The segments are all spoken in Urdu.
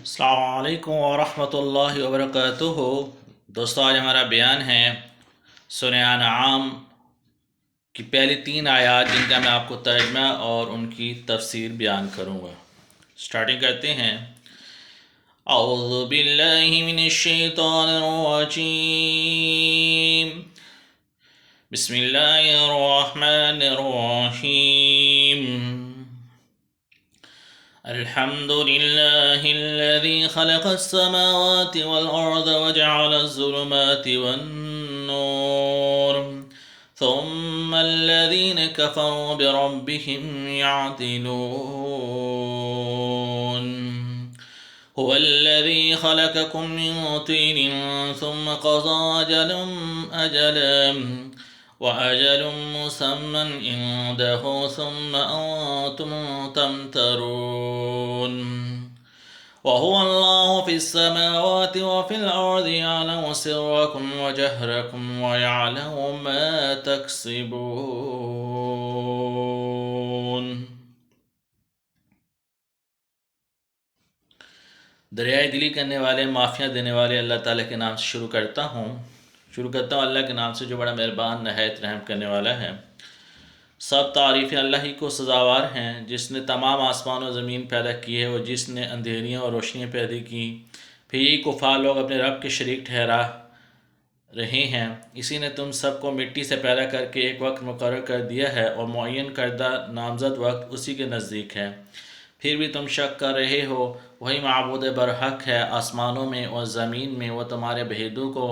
السلام علیکم ورحمۃ اللہ وبرکاتہ۔ دوستو، آج ہمارا بیان ہے سورہ انعام کی پہلی 3 آیات، جن کا میں آپ کو ترجمہ اور ان کی تفسیر بیان کروں گا۔ سٹارٹنگ کرتے ہیں۔ اعوذ باللہ من الشیطان الرجیم، بسم اللہ الرحمن الرحیم۔ الحمد لله الذي خلق السماوات والأرض وجعل الظلمات والنور ثم الذين كفروا بربهم يعدلون. هو الذي خلقكم من طين ثم قضى أجلا وأجل مسمى عنده ثم أنتم تمترون. وهو الله في السماوات وفي الأرض يعلم سركم وجهركم ويعلم ما تكسبون. دریائے دلی کرنے والے، معافیاں دینے والے اللہ تعالیٰ کے نام سے شروع کرتا ہوں اللہ کے نام سے جو بڑا مہربان نہایت رحم کرنے والا ہے۔ سب تعریفیں اللہ ہی کو سزاوار ہیں، جس نے تمام آسمان و زمین پیدا کی ہے اور جس نے اندھیریاں اور روشنیاں پیدا کی۔ پھر یہ کفار لوگ اپنے رب کے شریک ٹھہرا رہے ہیں۔ اسی نے تم سب کو مٹی سے پیدا کر کے ایک وقت مقرر کر دیا ہے اور معین کردہ نامزد وقت اسی کے نزدیک ہے۔ پھر بھی تم شک کر رہے ہو۔ وہی معبود برحق ہے آسمانوں میں اور زمین میں، وہ تمہارے بھیدوں کو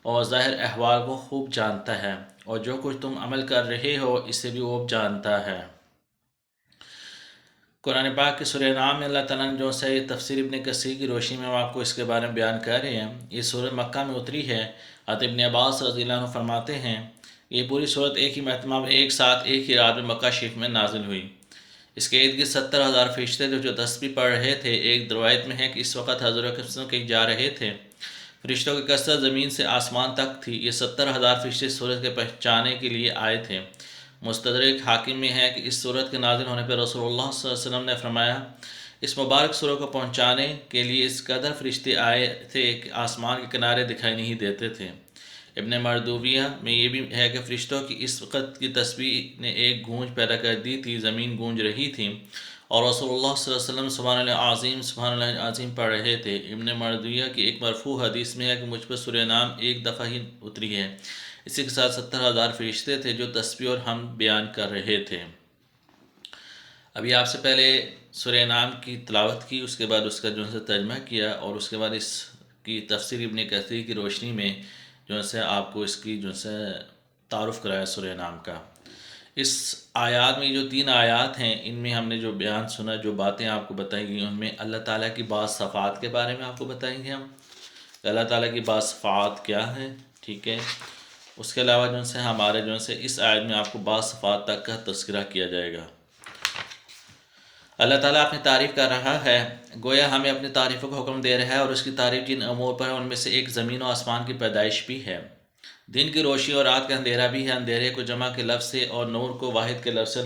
اور ظاہر احوال کو خوب جانتا ہے، اور جو کچھ تم عمل کر رہے ہو اسے بھی وہ جانتا ہے۔ قرآن پاک کے سورہ انعام میں اللہ تعالیٰ نے جو سے تفسیر ابن کثیر کی روشنی میں ہم آپ کو اس کے بارے میں بیان کر رہے ہیں۔ یہ سورہ مکہ میں اتری ہے۔ حضرت ابن عباس رضی اللہ عنہ فرماتے ہیں یہ پوری سورت ایک ہی مرتبہ میں، ایک ساتھ، ایک ہی رات میں مکہ شریف میں نازل ہوئی۔ اس کے ارد گرد 70,000 فرشتے تھے جو تسبیح پڑھ رہے تھے۔ ایک روایت میں ہے کہ اس وقت حضرت کہیں جا رہے تھے۔ فرشتوں کی کثرت زمین سے آسمان تک تھی۔ یہ 70,000 فرشتے سورت کے پہنچانے کے لیے آئے تھے۔ مستدرک حاکم میں ہے کہ اس سورت کے نازل ہونے پر رسول اللہ صلی اللہ علیہ وسلم نے فرمایا اس مبارک سورت کو پہنچانے کے لیے اس قدر فرشتے آئے تھے کہ آسمان کے کنارے دکھائی نہیں دیتے تھے۔ ابن مردویہ میں یہ بھی ہے کہ فرشتوں کی اس وقت کی تسبیح نے ایک گونج پیدا کر دی تھی، زمین گونج رہی تھی اور رسول اللہ صلی اللہ علیہ وسلم سبحان اللہ عظیم سبحان اللہ عظیم پڑھ رہے تھے۔ ابن مردویہ کی ایک مرفوع حدیث میں ہے کہ مجھ پر سورہ نام ایک دفعہ ہی اتری ہے، اسی کے ساتھ 70,000 فرشتے تھے جو تسبیح اور حمد بیان کر رہے تھے۔ ابھی آپ سے پہلے سورہ نام کی تلاوت کی، اس کے بعد اس کا جو ہے ترجمہ کیا، اور اس کے بعد اس کی تفسیر ابن کثیر کی روشنی میں جو ہے آپ کو اس کی جو ہے تعارف کرایا سورہ نام کا۔ اس آیات میں جو 3 آیات ہیں، ان میں ہم نے جو بیان سنا، جو باتیں آپ کو بتائی گئی، ان میں اللہ تعالیٰ کی بعض صفات کے بارے میں آپ کو بتائیں گے ہم، اللہ تعالیٰ کی بعض صفات کیا ہیں، ٹھیک ہے۔ اس کے علاوہ جو ہے ہمارے جو ہے اس آیت میں آپ کو بعض صفات تک کا تذکرہ کیا جائے گا۔ اللہ تعالیٰ اپنی تعریف کر رہا ہے، گویا ہمیں اپنی تعریفوں کو حکم دے رہا ہے، اور اس کی تعریف جن امور پر ہے ان میں سے ایک زمین و آسمان کی پیدائش بھی ہے، دن کی روشنی اور رات کا اندھیرا بھی ہے، اندھیرے کو جمع کے لفظ سے اور نور کو واحد کے لفظ سے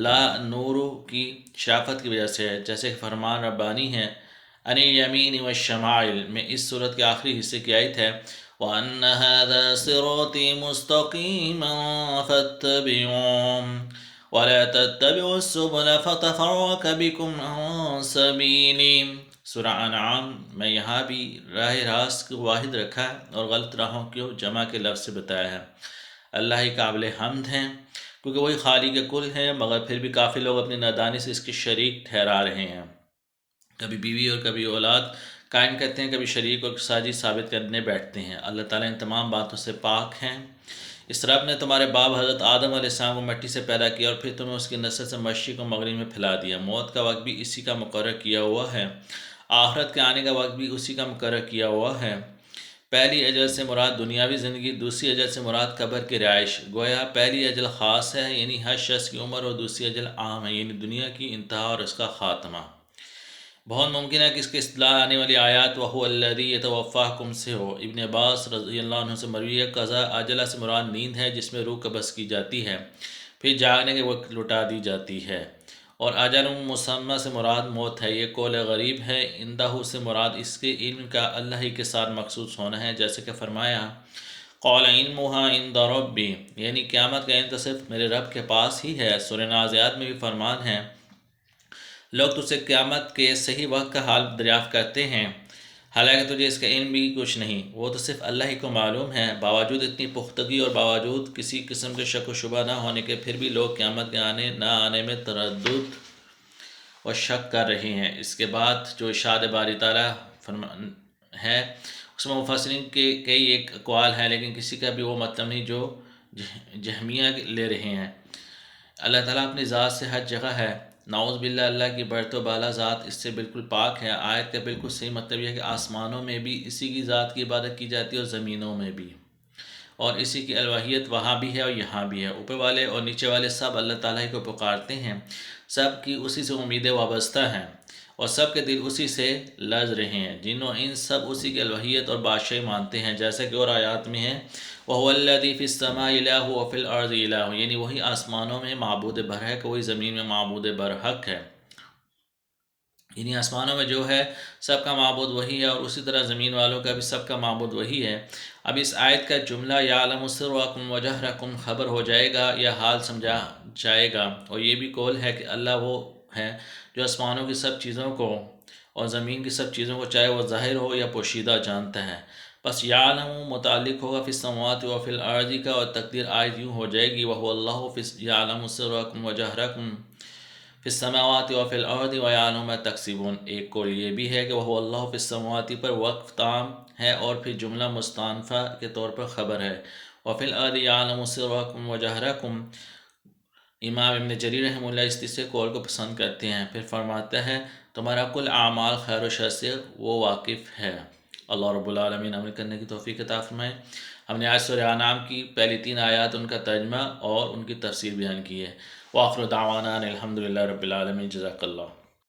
لا نور کی شرافت کی وجہ سے ہے، جیسے کہ فرمان ربانی ہے عن الیمین والشمائل میں اس صورت کے آخری حصے کی آیت ہے وَأَنَّ هَذَا صِرَاطِي مُسْتَقِيمًا فَاتَّبِعُوهُ وَلَا تَتَّبِعُوا السُّبُلَ فَتَفَرَّقَ بِكُمْ عَن سَبِيلِهِ۔ سورہ انعام میں یہاں بھی راہ راست کو واحد رکھا ہے اور غلط راہوں کو جمع کے لفظ سے بتایا ہے۔ اللہ ہی قابل حمد ہیں کیونکہ وہی خالق کل ہیں، مگر پھر بھی کافی لوگ اپنی نادانی سے اس کے شریک ٹھہرا رہے ہیں۔ کبھی بیوی اور کبھی اولاد قائم کرتے ہیں، کبھی شریک اور ساجی ثابت کرنے بیٹھتے ہیں۔ اللہ تعالیٰ ان تمام باتوں سے پاک ہیں۔ اس رب نے تمہارے باپ حضرت آدم علیہ السلام کو مٹی سے پیدا کیا اور پھر تمہیں اس کی نسل سے مشرق و مغرب میں پھیلا دیا۔ موت کا وقت بھی اسی کا مقرر کیا ہوا ہے، آخرت کے آنے کا وقت بھی اسی کا مقرر کیا ہوا ہے۔ پہلی اجل سے مراد دنیاوی زندگی، دوسری اجل سے مراد قبر کی رہائش۔ گویا پہلی اجل خاص ہے یعنی ہر شخص کی عمر، اور دوسری اجل عام ہے یعنی دنیا کی انتہا اور اس کا خاتمہ۔ بہت ممکن ہے کہ اس کے اصطلاح آنے والی آیات وَهُوَ الَّذِي يَتَوَفَّاكُمْ سے ہو۔ ابن عباس رضی اللہ عنہ سے مروی ہے قضا اجلہ سے مراد نیند ہے جس میں روح قبض کی جاتی ہے، پھر جاگنے کے وقت لٹا دی جاتی ہے، اور اجل مسمى سے مراد موت ہے، یہ قول غریب ہے۔ عندہ سے مراد اس کے علم کا اللہ ہی کے ساتھ مخصوص ہونا ہے، جیسے کہ فرمایا قال علمها عند ربی، یعنی قیامت کا علم تو صرف میرے رب کے پاس ہی ہے۔ سورہ نازعات میں بھی فرمان ہے لوگ تجھ سے قیامت کے صحیح وقت کا حال دریافت کرتے ہیں، حالانکہ تجھے اس کا علم بھی کچھ نہیں، وہ تو صرف اللہ ہی کو معلوم ہے۔ باوجود اتنی پختگی اور باوجود کسی قسم کے شک و شبہ نہ ہونے کے، پھر بھی لوگ قیامت کے آنے نہ آنے میں تردد و شک کر رہے ہیں۔ اس کے بعد جو ارشاد باری تعالیٰ ہے اس میں مفسرین کے کئی ایک اقوال ہیں، لیکن کسی کا بھی وہ مطلب نہیں جو جہمیہ لے رہے ہیں۔ اللہ تعالیٰ اپنی ذات سے ہر جگہ ہے، نعوذ باللہ، اللہ کی برتر و بالا ذات اس سے بالکل پاک ہے۔ آیت کا بالکل صحیح مطلب یہ ہے کہ آسمانوں میں بھی اسی کی ذات کی عبادت کی جاتی ہے اور زمینوں میں بھی، اور اسی کی الوہیت وہاں بھی ہے اور یہاں بھی ہے۔ اوپر والے اور نیچے والے سب اللہ تعالیٰ کو پکارتے ہیں، سب کی اسی سے امیدیں وابستہ ہیں اور سب کے دل اسی سے لرز رہے ہیں۔ جنوں ان سب اسی کی الوہیت اور بادشاہی مانتے ہیں، جیسا کہ اور آیات میں ہے وَهُوَ الَّذِي فِي السَّمَاءِ إِلَٰهٌ وَفِي الْأَرْضِ إِلَٰهٌ، یعنی وہی آسمانوں میں معبود برحق، وہی زمین میں معبود برحق ہے۔ یعنی آسمانوں میں جو ہے سب کا معبود وہی ہے، اور اسی طرح زمین والوں کا بھی سب کا معبود وہی ہے۔ اب اس آیت کا جملہ یعلم سرکم وجہرکم خبر ہو جائے گا یا حال سمجھا جائے گا، اور یہ بھی قول ہے کہ اللہ وہ ہے جو آسمانوں کی سب چیزوں کو اور زمین کی سب چیزوں کو، چاہے وہ ظاہر ہو یا پوشیدہ، جانتا ہے۔ بس یعلم متعلق ہوگا فی السماوات و فی الارض کا، اور تقدیر آیت یوں ہو جائے گی وَهُوَ اللَّهُ یعلم سرکم وجہرکم فی السماوات و فی الارض ویعلم ما تکسبون۔ ایک قول یہ بھی ہے کہ وَهُوَ اللَّهُ فی السماوات پر وقف تام ہے اور پھر جملہ مستانفہ کے طور پر خبر ہے، وفی الارض یعلم سرکم وجہرکم۔ امام ابن جریر رحمہ اللہ اس تیسرے قول کو پسند کرتے ہیں، پھر فرماتا ہے تمہارا کل اعمال خیر و شر سے وہ واقف ہے۔ اللہ رب العالمین عمل کرنے کی توفیق عطا فرمائے۔ ہم نے آج سورہ انعام کی پہلی 3 آیات ان کا ترجمہ اور ان کی تفسیر بیان کی ہے۔ وآخر دعوانا الحمدللہ رب العالمین، جزاک اللہ۔